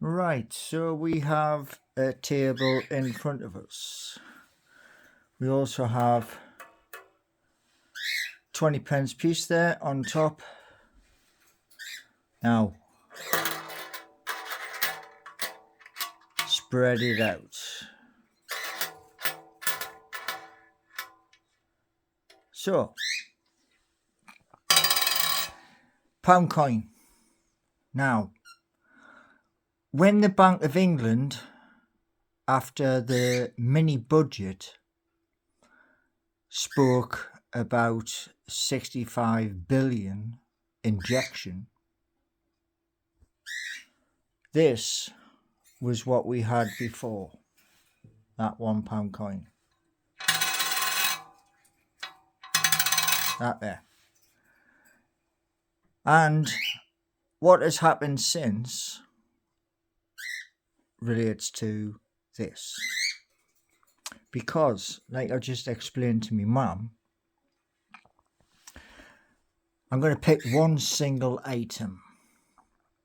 Right, so we have a table in front of us. We also have 20 pence piece there on top. Now, spread it out. So, pound coin. Now, when the Bank of England, after the mini budget, spoke about 65 billion injection, this was what we had before, that £1 coin. That there. And what has happened since relates to this. Because, like I just explained to me mum, I'm going to pick one single item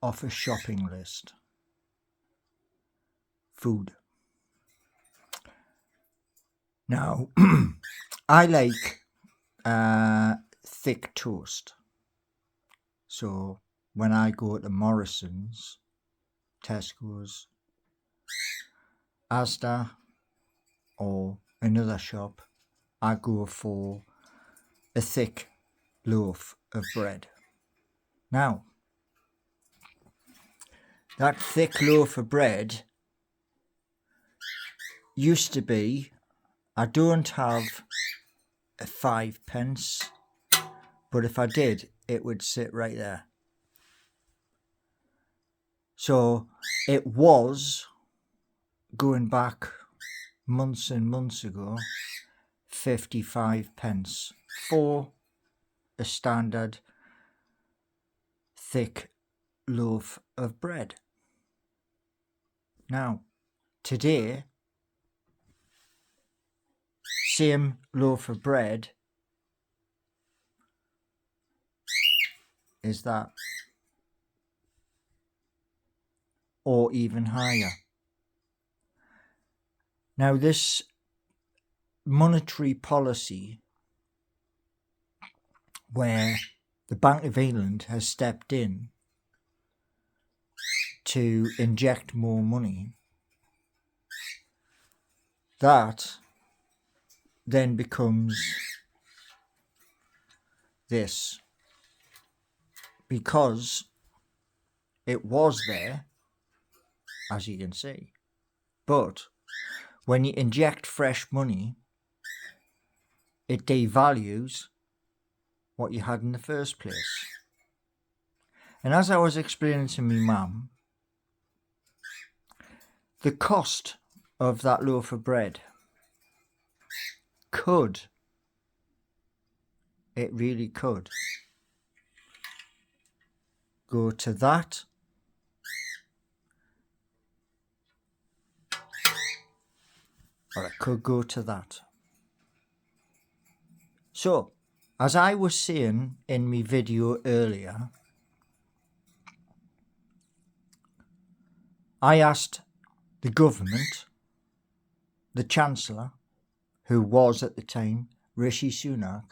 off a shopping list. Food. Now, I like thick toast. So when I go to Morrison's, Tesco's, Asda or another shop, I go for a thick loaf of bread. Now, that thick loaf of bread used to be, I don't have a 5 pence, but if I did, it would sit right there. So it was, going back months and months ago, 55 pence for a standard thick loaf of bread. Now, today, same loaf of bread is that, or even higher. Now, this monetary policy where the Bank of England has stepped in to inject more money, that then becomes this, because it was there, as you can see, but when you inject fresh money, it devalues what you had in the first place. And as I was explaining to me mum, the cost of that loaf of bread could, it really could, go to that, or it could go to that. So, as I was saying in my video earlier, I asked the government, the Chancellor, who was at the time Rishi Sunak,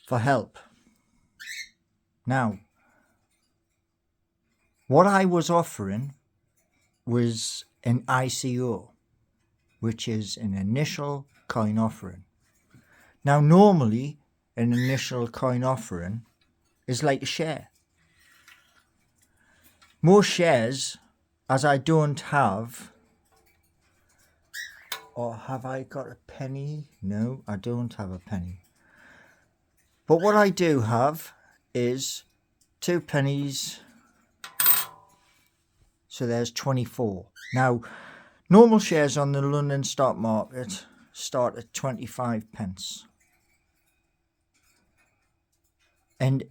for help. Now, what I was offering was an ICO, which is an initial coin offering. Now, normally, an initial coin offering is like a share. Most shares, as I don't have, or have I got a penny? No, I don't have a penny. But what I do have is 2 pennies, so there's 24. Now, normal shares on the London stock market start at 25 pence. And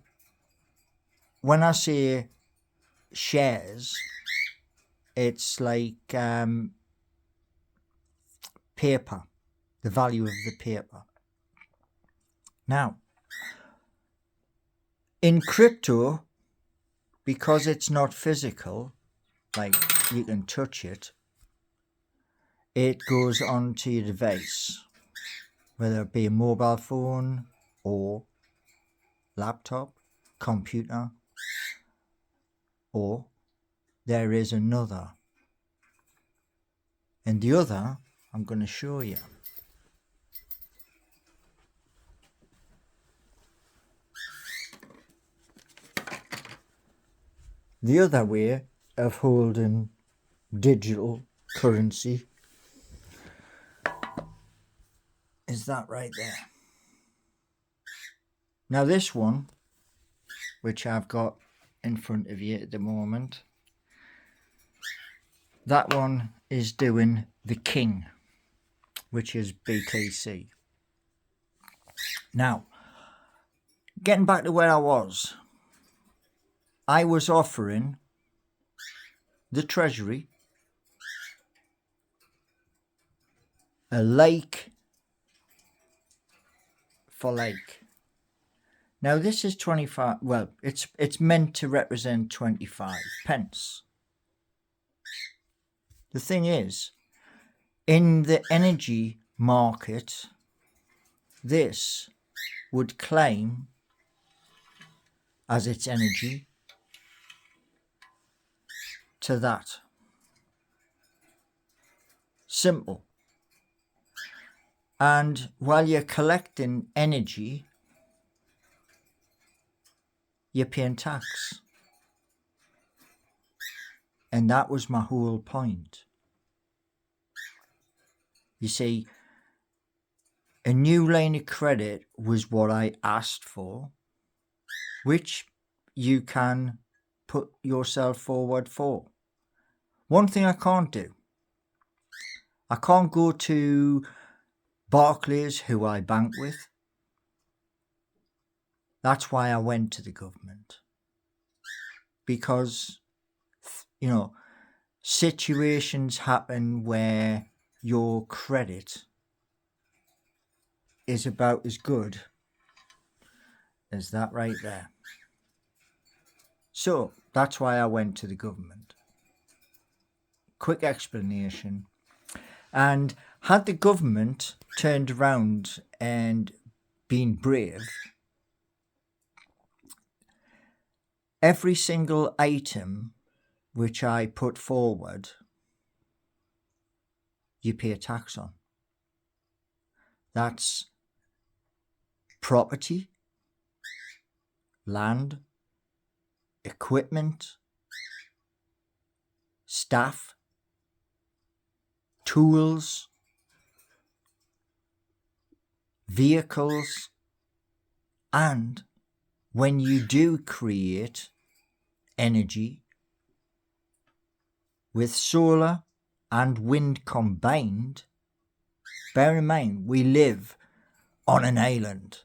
when I say shares, it's like paper, the value of the paper. Now, in crypto, because it's not physical, like you can touch it, it goes onto your device, whether it be a mobile phone or laptop, computer, or there is another. And the other, I'm going to show you. The other way of holding digital currency is that right there. Now this one, which I've got in front of you at the moment, that one is doing the King, which is BTC. Now, getting back to where I was offering the Treasury a lake for lake. Now this is 25, well, it's meant to represent 25 pence. The thing is, in the energy market, this would claim as its energy to that. Simple. And while you're collecting energy, you're paying tax. And that was my whole point. You see, a new line of credit was what I asked for, which you can put yourself forward for. One thing I can't do, I can't go to Barclays, who I bank with. That's why I went to the government. Because, you know, situations happen where your credit is about as good as that right there. So that's why I went to the government. Quick explanation. And had the government turned around and been brave, every single item which I put forward, you pay a tax on. That's property, land, equipment, staff, tools, vehicles, and when you do create energy with solar and wind combined, bear in mind we live on an island,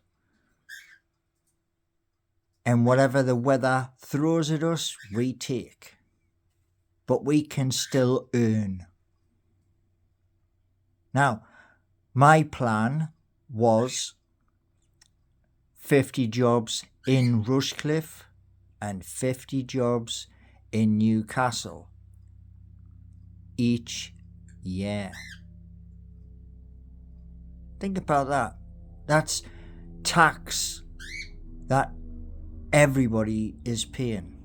and whatever the weather throws at us, we take, but we can still earn. Now, my plan was 50 jobs in Rushcliffe and 50 jobs in Newcastle each year. Think about that. That's tax that everybody is paying.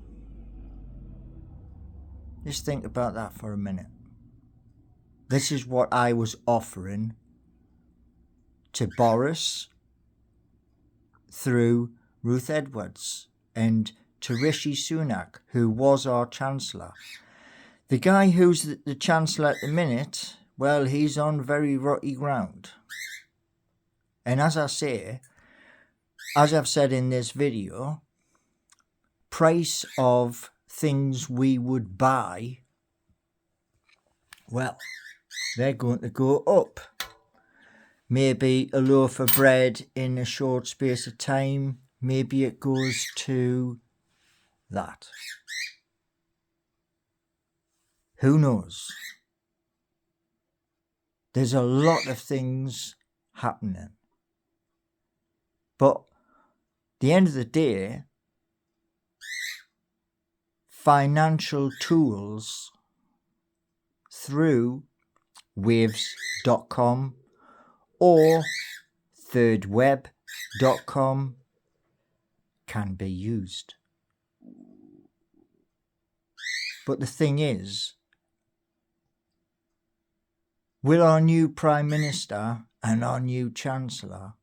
Just think about that for a minute. This is what I was offering to Boris through Ruth Edwards and to Rishi Sunak, who was our Chancellor. The guy who's the Chancellor at the minute, well, he's on very rocky ground. And as I say, as I've said in this video, price of things we would buy, well, they're going to go up. Maybe a loaf of bread in a short space of time, maybe it goes to that. Who knows? There's a lot of things happening. But at the end of the day, financial tools through waves.com or thirdweb.com can be used. But the thing is, will our new Prime Minister and our new Chancellor,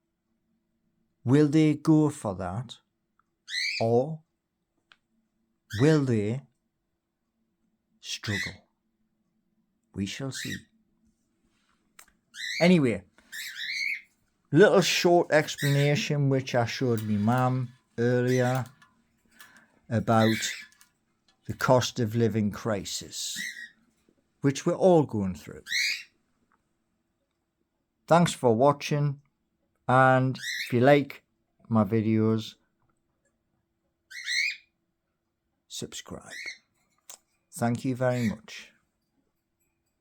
will they go for that, or will they struggle? We shall see. Anyway, little short explanation which I showed me mum earlier about the cost of living crisis, which we're all going through. Thanks for watching, and if you like my videos, subscribe. Thank you very much.